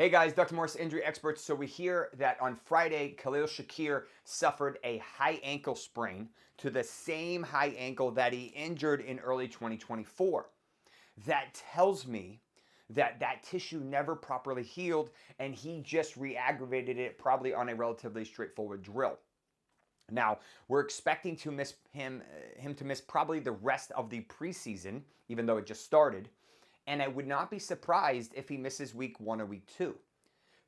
Hey guys, Dr. Morse, injury experts. So we hear that on Friday, Khalil Shakir suffered a high ankle sprain to the same high ankle that he injured in early 2024. That tells me that that tissue never properly healed and he just re-aggravated it probably on a relatively straightforward drill. Now, we're expecting to miss him to miss probably the rest of the preseason, even though it just started. And I would not be surprised if he misses week 1 or week 2.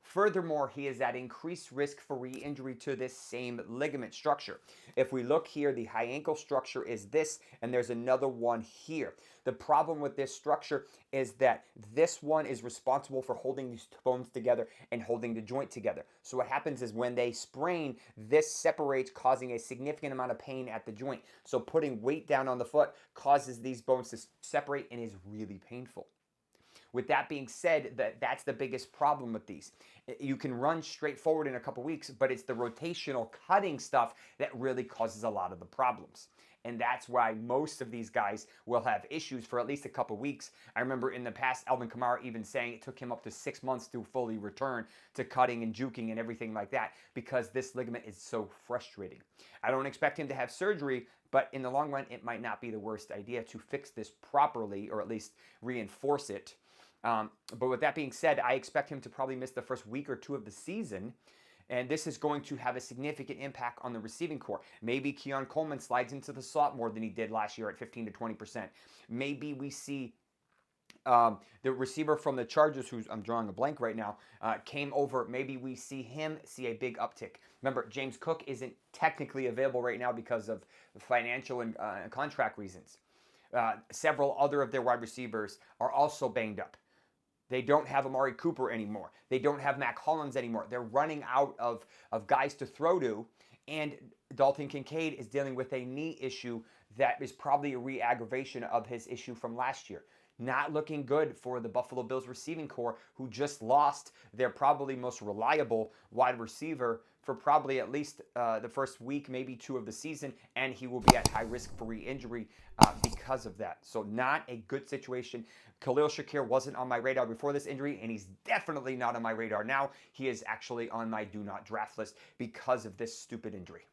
Furthermore, he is at increased risk for re-injury to this same ligament structure. If we look here, the high ankle structure is this, and there's another one here. The problem with this structure is that this one is responsible for holding these bones together and holding the joint together. So what happens is when they sprain, this separates, causing a significant amount of pain at the joint. So putting weight down on the foot causes these bones to separate and is really painful. With that being said, that's the biggest problem with these. You can run straight forward in a couple weeks, but it's the rotational cutting stuff that really causes a lot of the problems. And that's why most of these guys will have issues for at least a couple weeks. I remember in the past, Alvin Kamara even saying it took him up to 6 months to fully return to cutting and juking and everything like that because this ligament is so frustrating. I don't expect him to have surgery, but in the long run, it might not be the worst idea to fix this properly or at least reinforce it. But with that being said, I expect him to probably miss the first week or 2 of the season. And this is going to have a significant impact on the receiving core. Maybe Keon Coleman slides into the slot more than he did last year at 15 to 20%. Maybe we see the receiver from the Chargers, who's I'm drawing a blank right now, came over. Maybe we see him see a big uptick. Remember, James Cook isn't technically available right now because of financial and contract reasons. Several other of their wide receivers are also banged up. They don't have Amari Cooper anymore. They don't have Mac Hollins anymore. They're running out of guys to throw to. And Dalton Kincaid is dealing with a knee issue that is probably a re-aggravation of his issue from last year. Not looking good for the Buffalo Bills receiving core, who just lost their probably most reliable wide receiver for probably at least the first week, maybe 2 of the season, and he will be at high risk for re-injury because of that. So not a good situation. Khalil Shakir wasn't on my radar before this injury, and he's definitely not on my radar now. He is actually on my do not draft list because of this stupid injury.